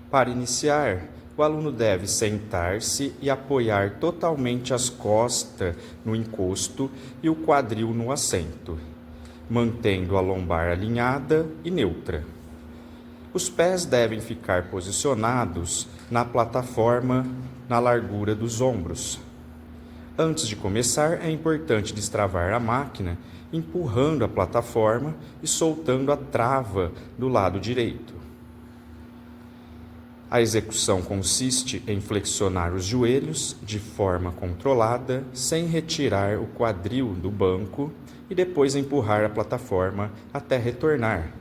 Para iniciar, o aluno deve sentar-se e apoiar totalmente as costas no encosto e o quadril no assento, mantendo a lombar alinhada e neutra. Os pés devem ficar posicionados na plataforma na largura dos ombros. Antes de começar, é importante destravar a máquina, empurrando a plataforma e soltando a trava do lado direito. A execução consiste em flexionar os joelhos de forma controlada, sem retirar o quadril do banco e depois empurrar a plataforma até retornar,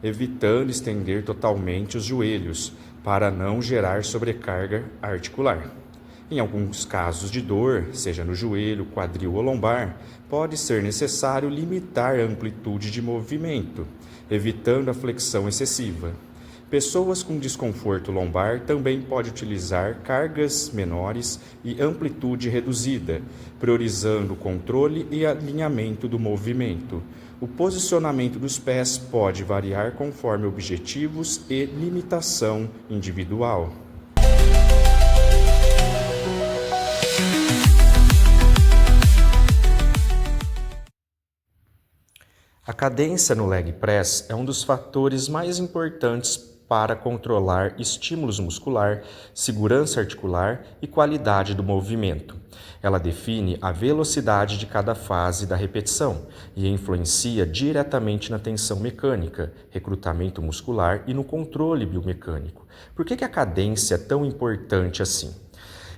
evitando estender totalmente os joelhos para não gerar sobrecarga articular. Em alguns casos de dor, seja no joelho, quadril ou lombar, pode ser necessário limitar a amplitude de movimento, evitando a flexão excessiva. Pessoas com desconforto lombar também podem utilizar cargas menores e amplitude reduzida, priorizando o controle e alinhamento do movimento. O posicionamento dos pés pode variar conforme objetivos e limitação individual. A cadência no leg press é um dos fatores mais importantes para controlar estímulos muscular, segurança articular e qualidade do movimento. Ela define a velocidade de cada fase da repetição e influencia diretamente na tensão mecânica, recrutamento muscular e no controle biomecânico. Por que a cadência é tão importante assim?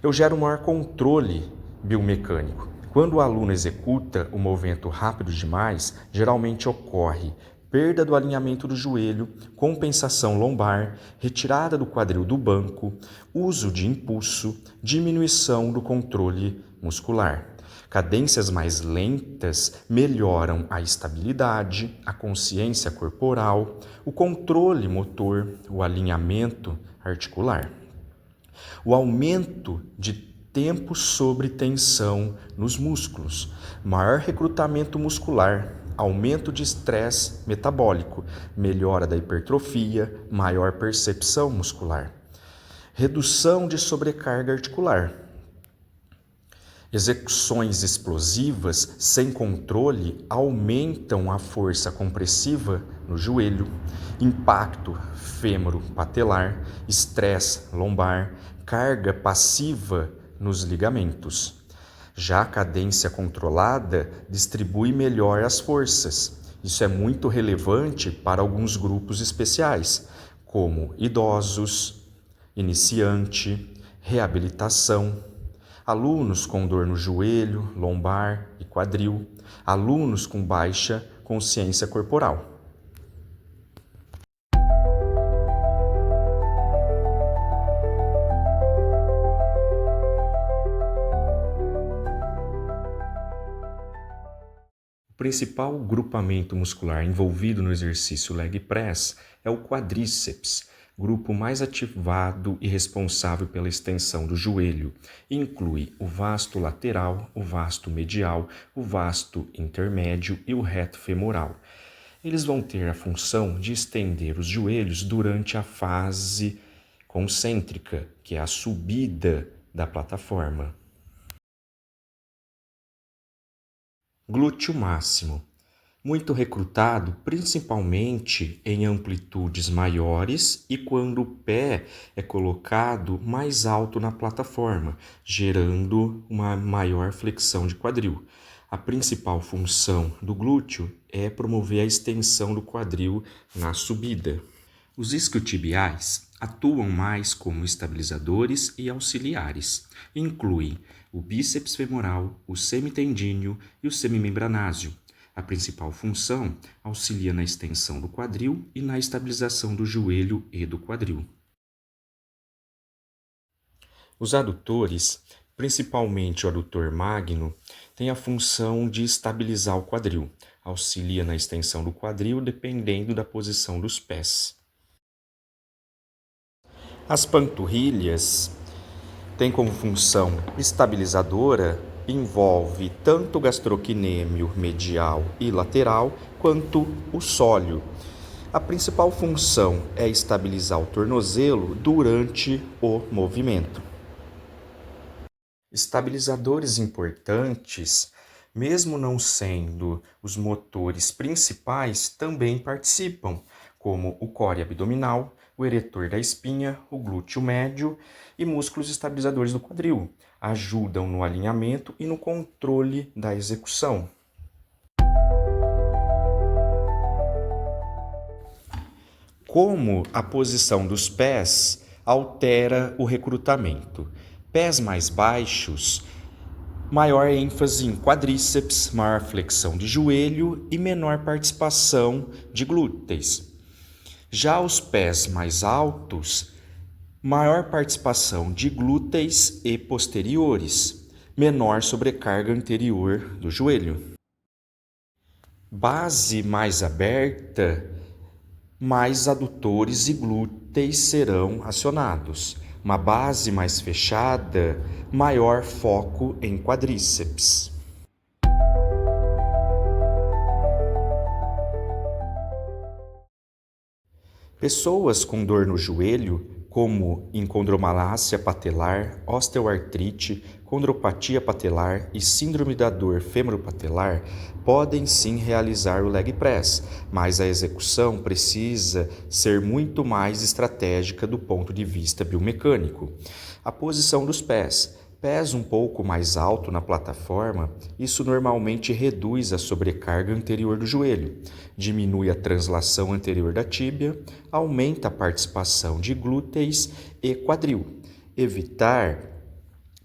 Eu gero um maior controle biomecânico. Quando o aluno executa o movimento rápido demais, geralmente ocorre perda do alinhamento do joelho, compensação lombar, retirada do quadril do banco, uso de impulso, diminuição do controle muscular. Cadências mais lentas melhoram a estabilidade, a consciência corporal, o controle motor, o alinhamento articular. O aumento de tempo sobre tensão nos músculos, maior recrutamento muscular, aumento de estresse metabólico, melhora da hipertrofia, maior percepção muscular, redução de sobrecarga articular. Execuções explosivas sem controle aumentam a força compressiva no joelho, impacto fêmuro-patelar, estresse lombar, carga passiva nos ligamentos. Já a cadência controlada distribui melhor as forças. Isso é muito relevante para alguns grupos especiais, como idosos, iniciante, reabilitação, alunos com dor no joelho, lombar e quadril, alunos com baixa consciência corporal. O principal grupamento muscular envolvido no exercício leg press é o quadríceps, grupo mais ativado e responsável pela extensão do joelho. Inclui o vasto lateral, o vasto medial, o vasto intermédio e o reto femoral. Eles vão ter a função de estender os joelhos durante a fase concêntrica, que é a subida da plataforma. Glúteo máximo, muito recrutado principalmente em amplitudes maiores e quando o pé é colocado mais alto na plataforma, gerando uma maior flexão de quadril. A principal função do glúteo é promover a extensão do quadril na subida. Os isquiotibiais atuam mais como estabilizadores e auxiliares. Incluem o bíceps femoral, o semitendíneo e o semimembranásio. A principal função auxilia na extensão do quadril e na estabilização do joelho e do quadril. Os adutores, principalmente o adutor magno, têm a função de estabilizar o quadril. Auxilia na extensão do quadril dependendo da posição dos pés. As panturrilhas têm como função estabilizadora, envolve tanto o gastrocnêmio medial e lateral quanto o sólio. A principal função é estabilizar o tornozelo durante o movimento. Estabilizadores importantes, mesmo não sendo os motores principais, também participam, como o core abdominal, o eretor da espinha, o glúteo médio e músculos estabilizadores do quadril. Ajudam no alinhamento e no controle da execução. Como a posição dos pés altera o recrutamento. Pés mais baixos, maior ênfase em quadríceps, maior flexão de joelho e menor participação de glúteos. Já os pés mais altos, maior participação de glúteos e posteriores, menor sobrecarga anterior do joelho. Base mais aberta, mais adutores e glúteos serão acionados. Uma base mais fechada, maior foco em quadríceps. Pessoas com dor no joelho, como encondromalácia patelar, osteoartrite, condropatia patelar e síndrome da dor femoropatelar, podem sim realizar o leg press, mas a execução precisa ser muito mais estratégica do ponto de vista biomecânico. A posição dos pés. Pés um pouco mais alto na plataforma, isso normalmente reduz a sobrecarga anterior do joelho, diminui a translação anterior da tíbia, aumenta a participação de glúteos e quadril. Evitar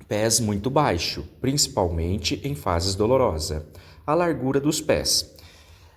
pés muito baixo, principalmente em fases dolorosas. A largura dos pés.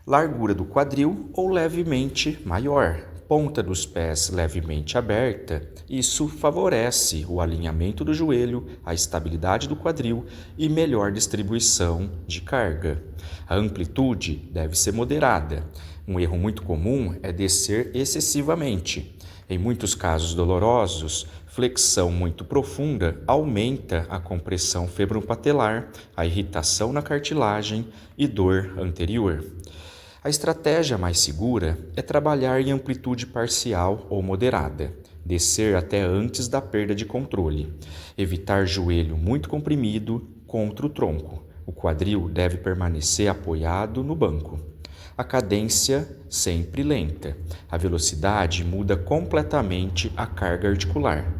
Largura do quadril ou levemente maior. Ponta dos pés levemente aberta, isso favorece o alinhamento do joelho, a estabilidade do quadril e melhor distribuição de carga. A amplitude deve ser moderada. Um erro muito comum é descer excessivamente. Em muitos casos dolorosos, flexão muito profunda aumenta a compressão fibropatelar, a irritação na cartilagem e dor anterior. A estratégia mais segura é trabalhar em amplitude parcial ou moderada, descer até antes da perda de controle, evitar joelho muito comprimido contra o tronco. O quadril deve permanecer apoiado no banco. A cadência sempre lenta. A velocidade muda completamente a carga articular.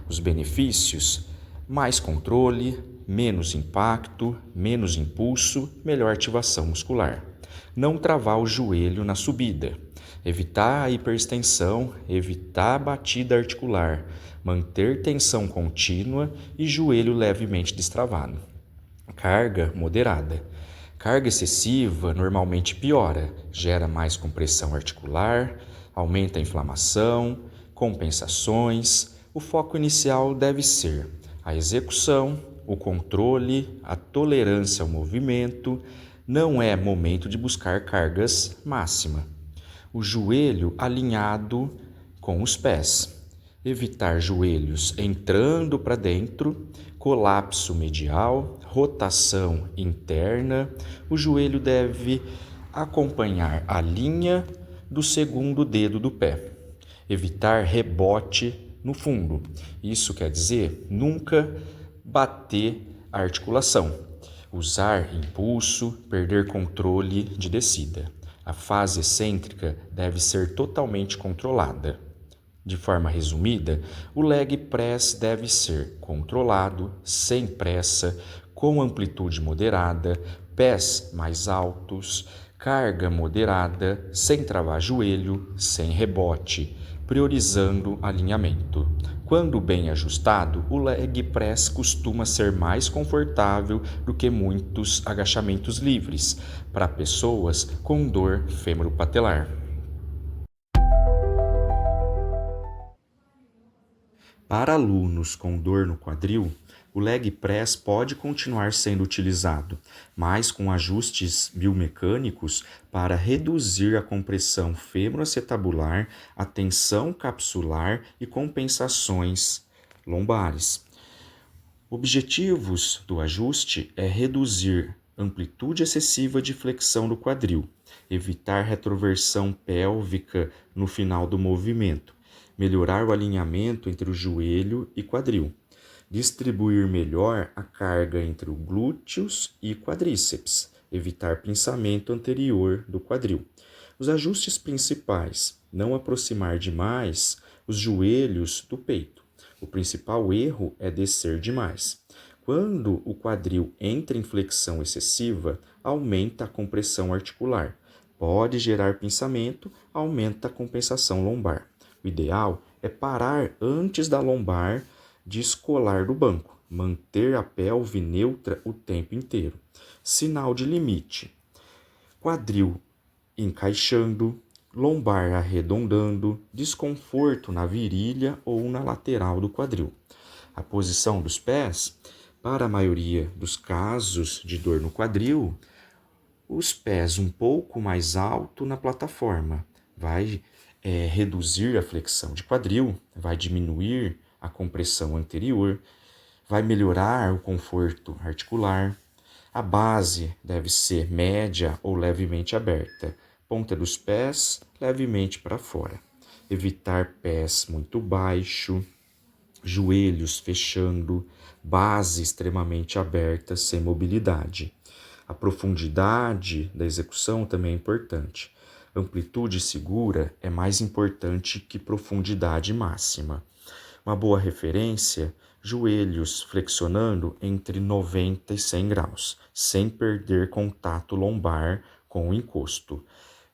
Os benefícios: mais controle, menos impacto, menos impulso, melhor ativação muscular. Não travar o joelho na subida, evitar a hiperextensão, evitar a batida articular, manter tensão contínua e joelho levemente destravado. Carga moderada. Carga excessiva normalmente piora, gera mais compressão articular, aumenta a inflamação, compensações. O foco inicial deve ser a execução, o controle, a tolerância ao movimento. Não é momento de buscar cargas máxima. O joelho alinhado com os pés. Evitar joelhos entrando para dentro, colapso medial, rotação interna. O joelho deve acompanhar a linha do segundo dedo do pé. Evitar rebote no fundo. Isso quer dizer nunca bater a articulação. Usar impulso, perder controle de descida. A fase excêntrica deve ser totalmente controlada. De forma resumida, o leg press deve ser controlado, sem pressa, com amplitude moderada, pés mais altos, carga moderada, sem travar joelho, sem rebote, priorizando alinhamento. Quando bem ajustado, o leg press costuma ser mais confortável do que muitos agachamentos livres para pessoas com dor femoropatelar. Para alunos com dor no quadril, o leg press pode continuar sendo utilizado, mas com ajustes biomecânicos para reduzir a compressão femoroacetabular, a tensão capsular e compensações lombares. Objetivos do ajuste é reduzir amplitude excessiva de flexão do quadril, evitar retroversão pélvica no final do movimento, melhorar o alinhamento entre o joelho e quadril, distribuir melhor a carga entre os glúteos e quadríceps, evitar pinçamento anterior do quadril. Os ajustes principais: não aproximar demais os joelhos do peito. O principal erro é descer demais. Quando o quadril entra em flexão excessiva, aumenta a compressão articular. Pode gerar pinçamento, aumenta a compensação lombar. O ideal é parar antes da lombar descolar do banco, manter a pelve neutra o tempo inteiro. Sinal de limite: quadril encaixando, lombar arredondando, desconforto na virilha ou na lateral do quadril. A posição dos pés: para a maioria dos casos de dor no quadril, os pés um pouco mais alto na plataforma vai reduzir a flexão de quadril, vai diminuir a compressão anterior, vai melhorar o conforto articular. A base deve ser média ou levemente aberta, ponta dos pés levemente para fora. Evitar pés muito baixo, joelhos fechando, base extremamente aberta, sem mobilidade. A profundidade da execução também é importante. Amplitude segura é mais importante que profundidade máxima. Uma boa referência: joelhos flexionando entre 90 e 100 graus, sem perder contato lombar com o encosto.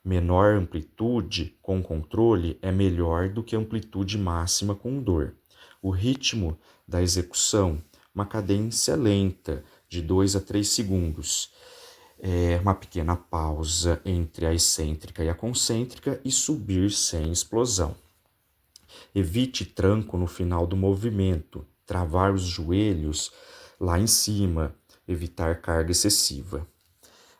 Menor amplitude com controle é melhor do que amplitude máxima com dor. O ritmo da execução: uma cadência lenta, de 2 a 3 segundos. Uma pequena pausa entre a excêntrica e a concêntrica e subir sem explosão. Evite tranco no final do movimento, travar os joelhos lá em cima, evitar carga excessiva.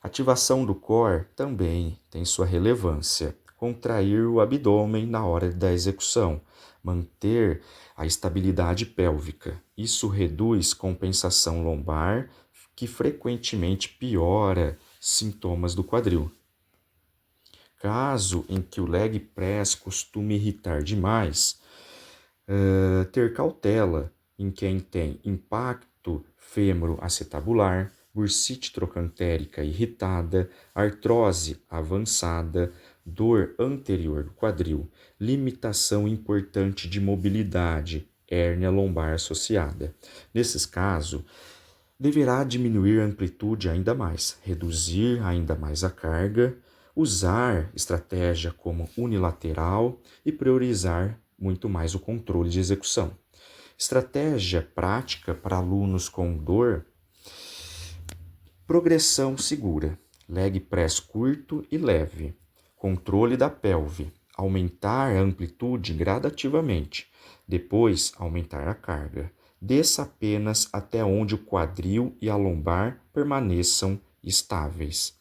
Ativação do core também tem sua relevância. Contrair o abdômen na hora da execução, manter a estabilidade pélvica. Isso reduz compensação lombar, que frequentemente piora sintomas do quadril. Caso em que o leg press costume irritar demais, ter cautela em quem tem impacto fêmuro-acetabular, bursite trocantérica irritada, artrose avançada, dor anterior do quadril, limitação importante de mobilidade, hérnia lombar associada. Nesses casos, deverá diminuir a amplitude ainda mais, reduzir ainda mais a carga, usar estratégia como unilateral e priorizar muito mais o controle de execução. Estratégia prática para alunos com dor: progressão segura, leg press curto e leve, controle da pelve, aumentar a amplitude gradativamente, depois aumentar a carga. Desça apenas até onde o quadril e a lombar permaneçam estáveis.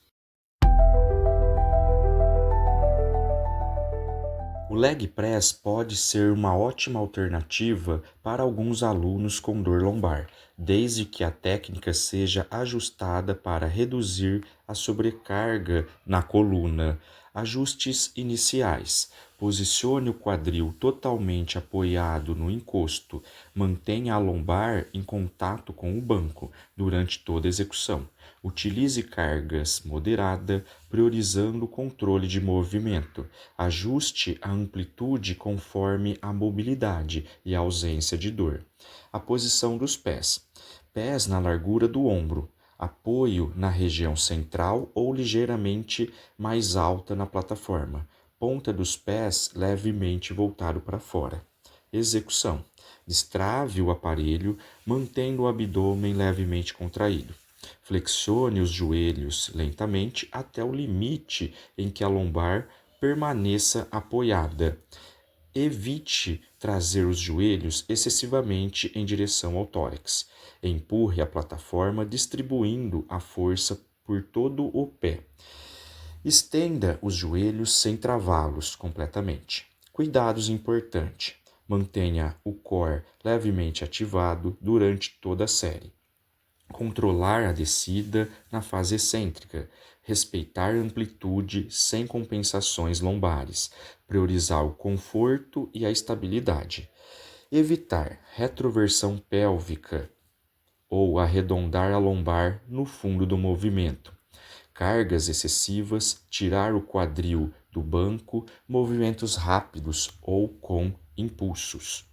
O leg press pode ser uma ótima alternativa para alguns alunos com dor lombar, desde que a técnica seja ajustada para reduzir a sobrecarga na coluna. Ajustes iniciais: posicione o quadril totalmente apoiado no encosto. Mantenha a lombar em contato com o banco durante toda a execução. Utilize cargas moderadas, priorizando o controle de movimento. Ajuste a amplitude conforme a mobilidade e a ausência de dor. A posição dos pés: pés na largura do ombro. Apoio na região central ou ligeiramente mais alta na plataforma. Ponta dos pés levemente voltado para fora. Execução: destrave o aparelho, mantendo o abdômen levemente contraído. Flexione os joelhos lentamente até o limite em que a lombar permaneça apoiada. Evite trazer os joelhos excessivamente em direção ao tórax. Empurre a plataforma, distribuindo a força por todo o pé. Estenda os joelhos sem travá-los completamente. Cuidados importantes: mantenha o core levemente ativado durante toda a série. Controlar a descida na fase excêntrica. respeitar a amplitude sem compensações lombares, priorizar o conforto e a estabilidade, evitar retroversão pélvica ou arredondar a lombar no fundo do movimento, cargas excessivas, tirar o quadril do banco, movimentos rápidos ou com impulsos.